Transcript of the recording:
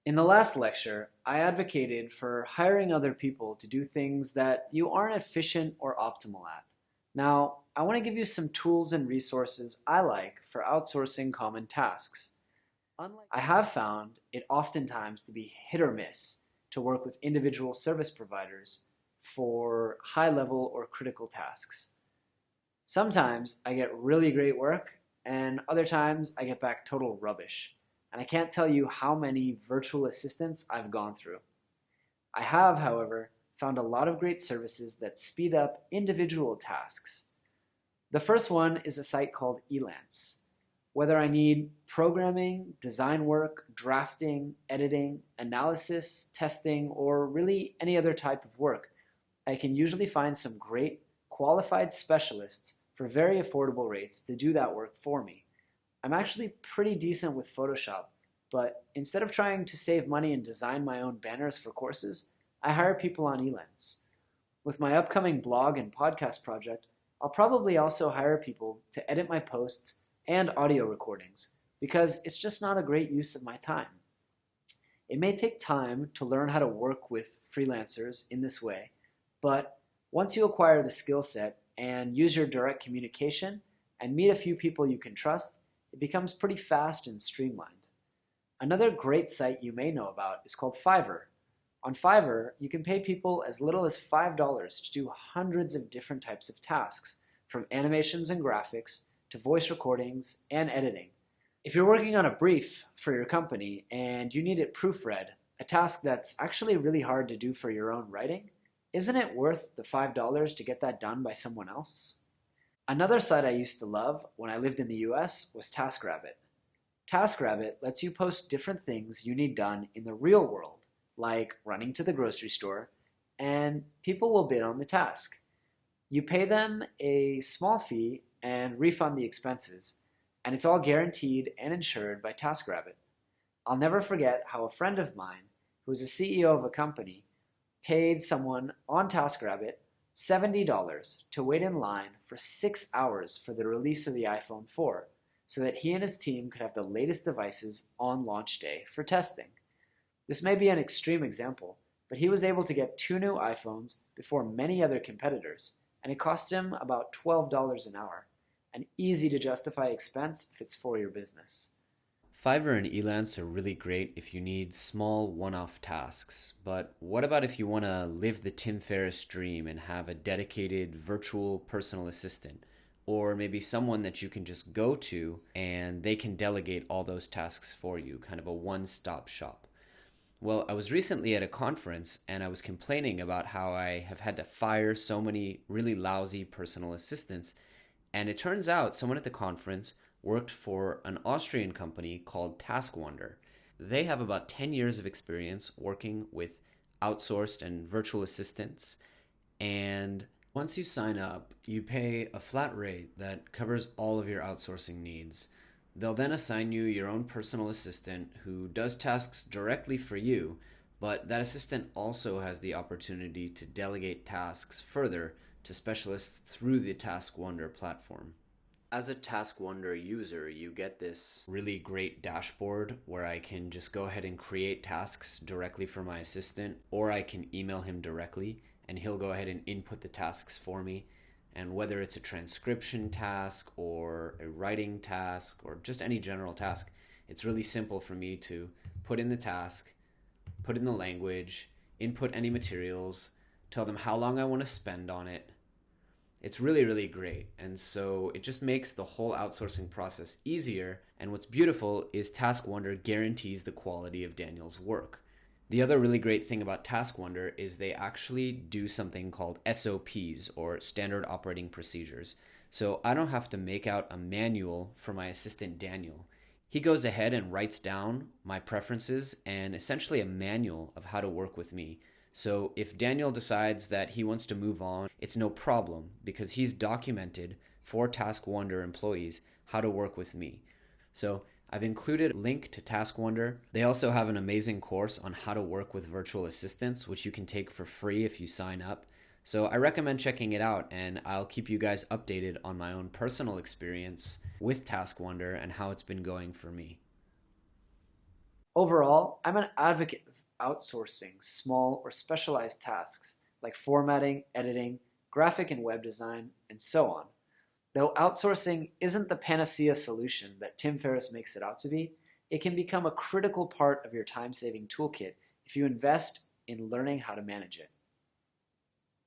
In the last lecture, I advocated for hiring other people to do things that you aren't efficient or optimal at. Now, I want to give you some tools and resources I like for outsourcing common tasks. I have found it oftentimes to be hit or miss to work with individual service providers for high level or critical tasks. Sometimes I get really great work, and other times I get back total rubbish. And I can't tell you how many virtual assistants I've gone through. I have, however, found a lot of great services that speed up individual tasks. The first one is a site called Elance. Whether I need programming, design work, drafting, editing, analysis, testing, or really any other type of work, I can usually find some great, qualified specialists for very affordable rates to do that work for me. I'm actually pretty decent with Photoshop, but instead of trying to save money and design my own banners for courses, I hire people on Elance. With my upcoming blog and podcast project, I'll probably also hire people to edit my posts and audio recordings, because it's just not a great use of my time. It may take time to learn how to work with freelancers in this way, but once you acquire the skill set and use your direct communication and meet a few people you can trust, it becomes pretty fast and streamlined. Another great site you may know about is called Fiverr. On Fiverr, you can pay people as little as $5 to do hundreds of different types of tasks, from animations and graphics to voice recordings and editing. If you're working on a brief for your company and you need it proofread, a task that's actually really hard to do for your own writing, isn't it worth the $5 to get that done by someone else? Another site I used to love when I lived in the US was TaskRabbit. TaskRabbit lets you post different things you need done in the real world, like running to the grocery store, and people will bid on the task. You pay them a small fee and refund the expenses, and it's all guaranteed and insured by TaskRabbit. I'll never forget how a friend of mine, who was a CEO of a company, paid someone on TaskRabbit $70 to wait in line for 6 hours for the release of the iPhone 4 so that he and his team could have the latest devices on launch day for testing. This may be an extreme example, but he was able to get 2 new iPhones before many other competitors, and it cost him about $12 an hour, an easy to justify expense if it's for your business. Fiverr and Elance are really great if you need small one-off tasks, but what about if you want to live the Tim Ferriss dream and have a dedicated virtual personal assistant, or maybe someone that you can just go to and they can delegate all those tasks for you, kind of a one-stop shop? Well, I was recently at a conference and I was complaining about how I have had to fire so many really lousy personal assistants, and it turns out someone at the conference worked for an Austrian company called TaskWonder. They have about 10 years of experience working with outsourced and virtual assistants, and once you sign up, you pay a flat rate that covers all of your outsourcing needs. They'll then assign you your own personal assistant who does tasks directly for you, but that assistant also has the opportunity to delegate tasks further to specialists through the TaskWonder platform. As a TaskWonder user, you get this really great dashboard where I can just go ahead and create tasks directly for my assistant, or I can email him directly and he'll go ahead and input the tasks for me. And whether it's a transcription task or a writing task or just any general task, it's really simple for me to put in the task, put in the language, input any materials, tell them how long I want to spend on it. It's really, really great. And so it just makes the whole outsourcing process easier. And what's beautiful is TaskWonder guarantees the quality of Daniel's work. The other really great thing about TaskWonder is they actually do something called SOPs, or Standard Operating Procedures. So I don't have to make out a manual for my assistant Daniel. He goes ahead and writes down my preferences and essentially a manual of how to work with me. So if Daniel decides that he wants to move on, it's no problem because he's documented for TaskWonder employees how to work with me. So I've included a link to TaskWonder. They also have an amazing course on how to work with virtual assistants, which you can take for free if you sign up. So I recommend checking it out, and I'll keep you guys updated on my own personal experience with TaskWonder and how it's been going for me. Overall, I'm an advocate of outsourcing small or specialized tasks like formatting, editing, graphic and web design, and so on. Though outsourcing isn't the panacea solution that Tim Ferriss makes it out to be, it can become a critical part of your time saving toolkit if you invest in learning how to manage it.